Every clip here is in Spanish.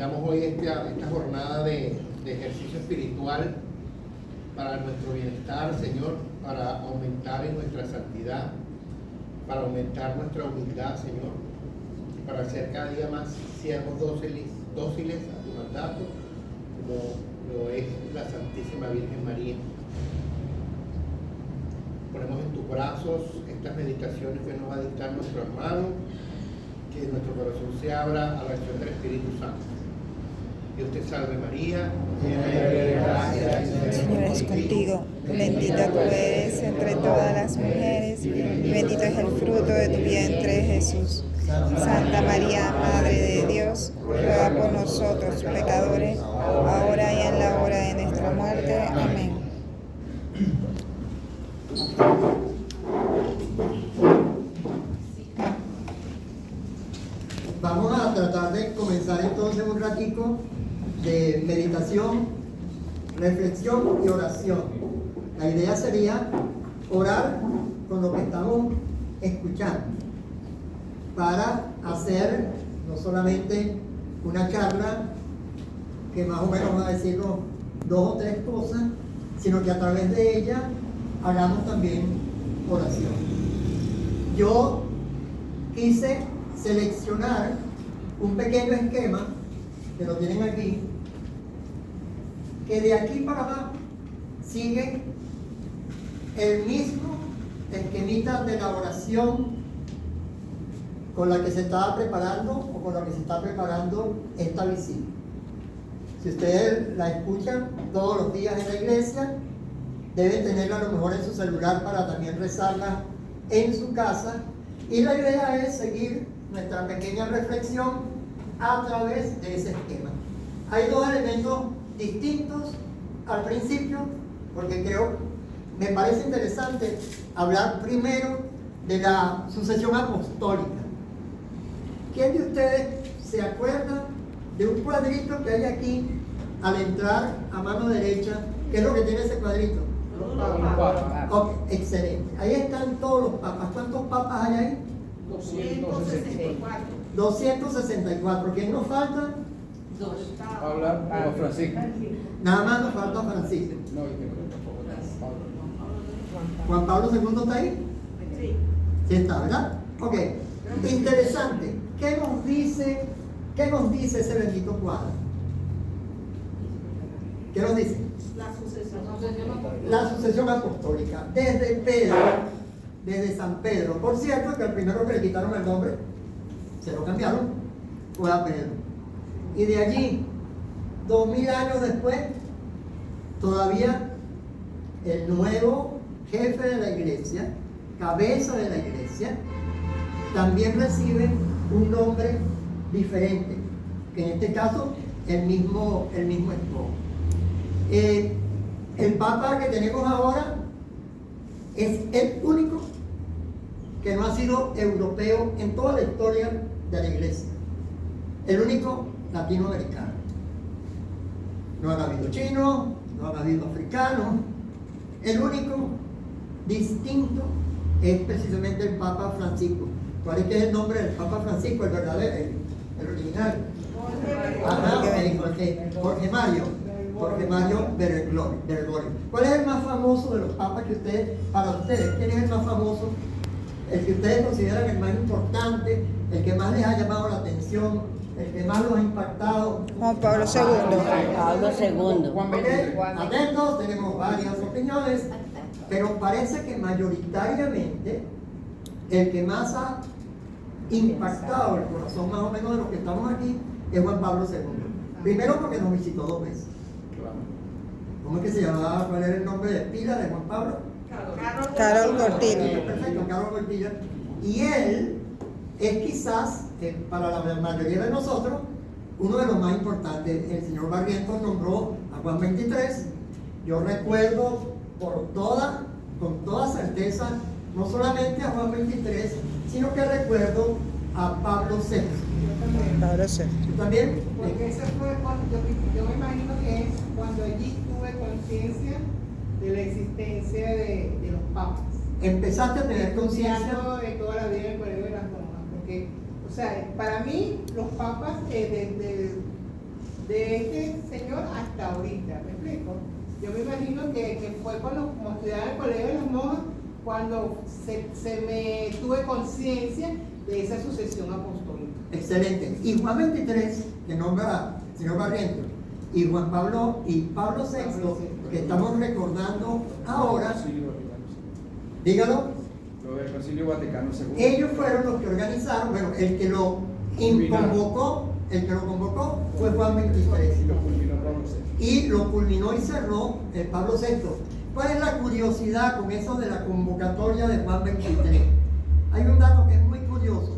tengamos hoy esta jornada de ejercicio espiritual para nuestro bienestar, Señor, para aumentar en nuestra santidad, para aumentar nuestra humildad, Señor, y para ser cada día más siervos dóciles a tu mandato, como lo es la Santísima Virgen María. Ponemos en tus brazos estas meditaciones que nos va a dictar nuestro hermano, que nuestro corazón se abra a la acción del Espíritu Santo. Dios te salve María, llena de gracia, el Señor es contigo, bendita tú eres entre todas las mujeres, y bendito es el fruto de tu vientre, Jesús. Santa María, Madre de Dios, ruega por nosotros pecadores, ahora y en la hora de nuestra muerte. Amén. Vamos a tratar de comenzar entonces un ratico de meditación, reflexión y oración. La idea sería orar con lo que estamos escuchando para hacer no solamente una charla que más o menos va a decirnos 2 o 3 cosas, sino que a través de ella hagamos también oración. Yo quise seleccionar un pequeño esquema, que lo tienen aquí, que de aquí para abajo sigue el mismo esquemita de la oración con la que se estaba preparando o con la que se está preparando esta visita. Si ustedes la escuchan todos los días en la iglesia, deben tenerla a lo mejor en su celular para también rezarla en su casa. Y la idea es seguir nuestra pequeña reflexión a través de ese esquema. Hay 2 elementos distintos al principio, porque me parece interesante hablar primero de la sucesión apostólica. ¿Quién de ustedes se acuerda de un cuadrito que hay aquí al entrar a mano derecha? ¿Qué es lo que tiene ese cuadrito? Ok, excelente. Ahí están todos los papas. ¿Cuántos papas hay ahí? 264. 264. ¿Quién nos falta? 2. Habla Francisco. Nada más nos falta Francisco. No, yo creo que tampoco. ¿Juan Pablo II está ahí? Sí. Sí está, ¿verdad? Ok. Interesante. ¿Qué nos dice ese bendito cuadro? ¿Qué nos dice? La sucesión apostólica. Desde San Pedro. Por cierto, que el primero que le quitaron el nombre, se lo cambiaron, fue a Pedro. Y de allí, 2000 años después, todavía el nuevo jefe de la iglesia, cabeza de la iglesia, también recibe un nombre diferente, que en este caso el mismo esposo. El papa que tenemos ahora es el único que no ha sido europeo en toda la historia de la iglesia. El único latinoamericano. No han habido chinos, no han habido africanos. El único distinto es precisamente el Papa Francisco. ¿Cuál es que es el nombre del Papa Francisco, el verdadero, el original? Jorge Mario Bergoglio. ¿Cuál es el más famoso de los papas para ustedes? ¿Quién es el más famoso? El que ustedes consideran el más importante, el que más les ha llamado la atención, el que más los ha impactado. Juan Pablo II. Pablo II. Okay. Atentos, tenemos varias opiniones, pero parece que mayoritariamente el que más ha impactado el corazón más o menos de los que estamos aquí es Juan Pablo II. Primero porque nos visitó 2 veces. ¿Cómo es que se llamaba? ¿Cuál era el nombre de pila de Juan Pablo? Carol Cortilla. Perfecto, Carol Cortilla. Y él es quizás, para la mayoría de nosotros, uno de los más importantes. El señor Barrientos nombró a Juan XXIII. Yo recuerdo con toda certeza, no solamente a Juan XXIII, sino que recuerdo a Pablo VI. Pablo VI. ¿Tú también? Porque ese fue cuando yo me imagino que es cuando allí tuve conciencia de la existencia de los papas. Empezaste a tener conciencia. De toda la vida del colegio de las monjas. Porque, o sea, para mí, los papas, desde de este señor hasta ahorita, ¿me explico? Yo me imagino que fue cuando, como estudiaba en el colegio de las monjas, cuando se me tuve conciencia de esa sucesión apostólica. Excelente. Y Juan 23, que nombra el señor Barrientos, y Juan Pablo y Pablo VI, que estamos recordando ahora, dígalo, Lo del Concilio Vaticano II. ellos fueron los que organizaron, bueno, el que lo convocó fue Juan 23. Y lo culminó Pablo VI. Y lo culminó y cerró Pablo VI. ¿Cuál es la curiosidad con eso de la convocatoria de Juan 23? Hay un dato que es muy curioso.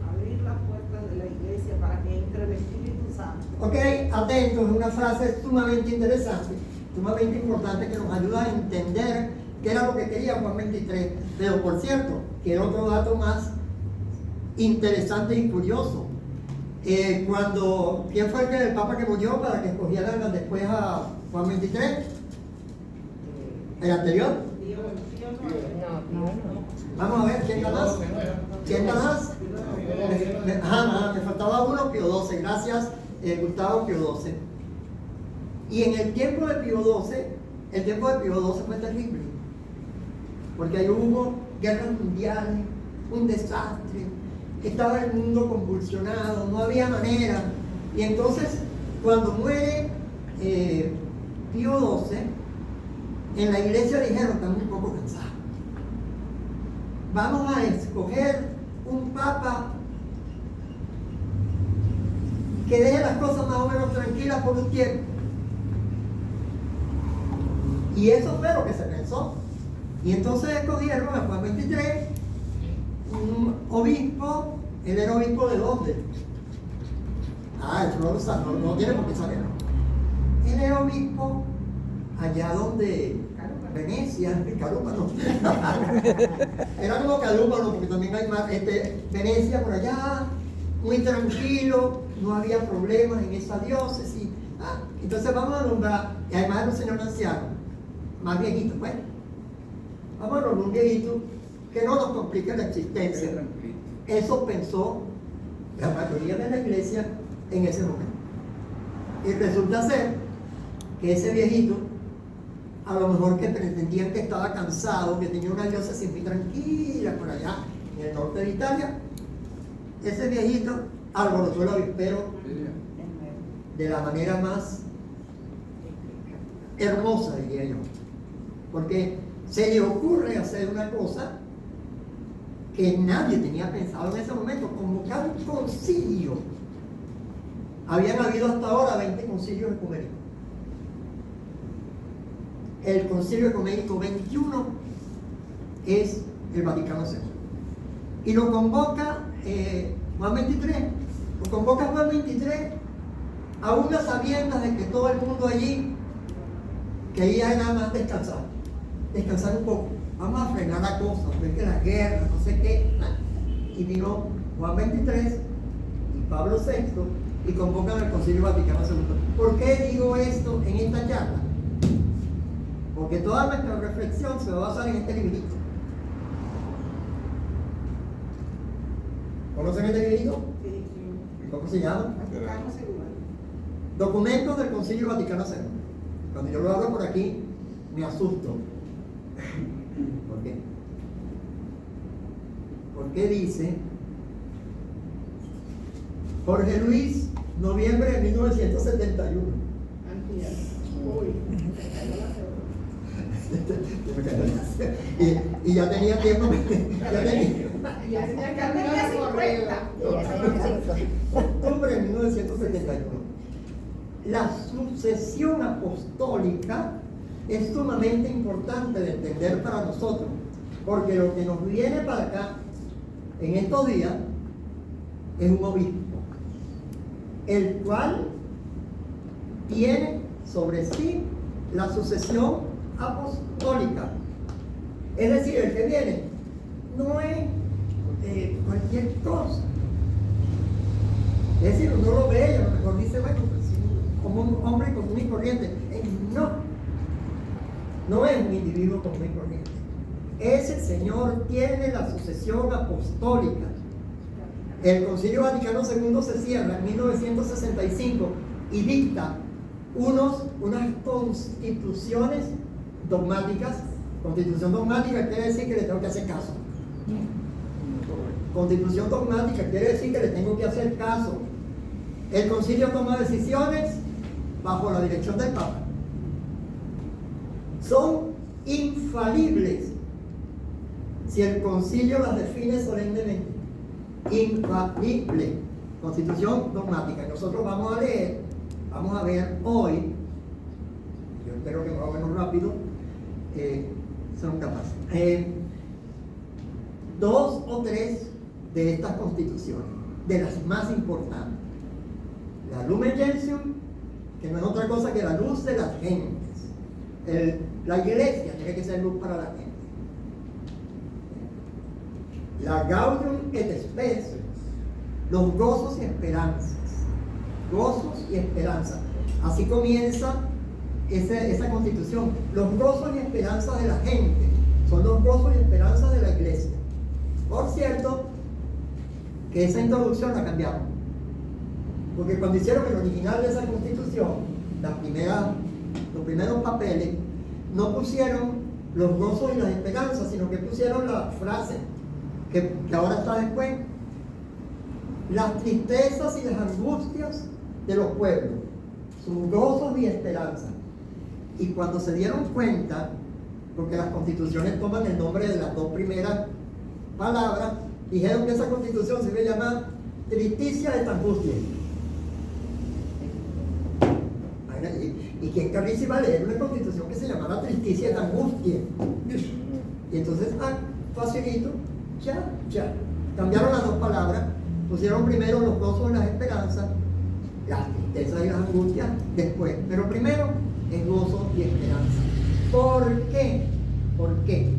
Abrir las puertas de la iglesia para que entre el Espíritu Santo. Ok, atentos, es una frase sumamente interesante, sumamente importante que nos ayuda a entender qué era lo que quería Juan 23. Pero por cierto, que era otro dato más interesante y curioso. ¿Quién fue el papa que murió para que escogieran después a Juan 23? ¿El anterior? Vamos a ver, ¿quién da más? ¿Quién da más? Me faltaba uno, Pío XII, gracias Gustavo, Pío XII. Y en el tiempo de Pío XII, el tiempo de Pío XII fue terrible, porque ahí hubo guerras mundiales, un desastre, estaba el mundo convulsionado, no había manera. Y entonces, cuando muere Pío XII, en la iglesia dijeron, estamos un poco cansados, vamos a escoger un papa que deje las cosas más o menos tranquilas por un tiempo. Y eso fue lo que se pensó. Y entonces escogieron a Juan 23, un obispo. Él era obispo ¿de dónde? No tiene por qué saberlo. Él era obispo allá donde Venecia, Calúpano. Era como Calúpano, porque también hay más, Venecia por allá, muy tranquilo, no había problemas en esa diócesis. Entonces vamos a nombrar, y además era un señor anciano, más viejito, bueno. Vamos a nombrar un viejito que no nos complique la existencia. Eso pensó la mayoría de la iglesia en ese momento. Y resulta ser que ese viejito, a lo mejor que pretendían que estaba cansado, que tenía una diócesis muy tranquila por allá en el norte de Italia, ese viejito alborotó el avispero de la manera más hermosa, diría yo, porque se le ocurre hacer una cosa que nadie tenía pensado en ese momento, convocar un concilio. Habían habido hasta ahora 20 concilios ecuménicos. El concilio ecuménico 21 es el Vaticano II. Y lo convoca Juan 23. Lo convoca Juan 23 a unas sabiendas de que todo el mundo allí quería nada más descansar un poco. Vamos a frenar la cosa, ver que la guerra, no sé qué. Y vino Juan 23 y Pablo VI y convocan al Concilio Vaticano II. ¿Por qué digo esto en esta charla? Porque toda nuestra reflexión se va a basar en este librito. ¿Conocen este librito? ¿Cómo se llama? Documentos del Concilio Vaticano II. Cuando yo lo hablo por aquí, me asusto. ¿Por qué? Porque dice Jorge Luis, noviembre de 1971. Y ya tenía tiempo. Ya tenía que abrir la correa. Octubre de 1971. La sucesión apostólica es sumamente importante de entender para nosotros, porque lo que nos viene para acá en estos días es un obispo, el cual tiene sobre sí la sucesión apostólica. Es decir, el que viene no es cualquier cosa. Es decir, uno lo ve y a lo mejor dice, bueno, pues, como un hombre común y corriente. No es un individuo común y corriente. Ese señor tiene la sucesión apostólica. El Concilio Vaticano II se cierra en 1965 y dicta unas constituciones dogmáticas. Constitución dogmática quiere decir que le tengo que hacer caso. Constitución dogmática quiere decir que le tengo que hacer caso. El concilio toma decisiones bajo la dirección del Papa. Son infalibles si el concilio las define solemnemente. Infalible. Constitución dogmática. Nosotros vamos a ver hoy, yo espero que más o menos rápido, son capaces. 2 o 3 de estas constituciones, de las más importantes. La Lumen Gentium, que no es otra cosa que la luz de las gentes. La iglesia tiene que ser luz para la gente. La Gaudium et Spes, los gozos y esperanzas. Gozos y esperanzas. Así comienza esa constitución. Los gozos y esperanzas de la gente son los gozos y esperanzas de la iglesia. Por cierto, que esa introducción la cambiaron. Porque cuando hicieron el original de esa constitución, los primeros papeles, no pusieron los gozos y las esperanzas, sino que pusieron la frase que ahora está después: las tristezas y las angustias de los pueblos, sus gozos y esperanzas. Y cuando se dieron cuenta, porque las constituciones toman el nombre de las 2 primeras palabras, dijeron que esa constitución se iba a llamar Tristicia et Angustia. ¿Y quién carrizo iba a leer una constitución que se llamara Tristicia et Angustia? Y entonces, facilito, ya. Cambiaron las 2 palabras, pusieron primero los gozos y las esperanzas, las tristezas y las angustias después. Pero primero es gozo y esperanza. ¿Por qué? ¿Por qué?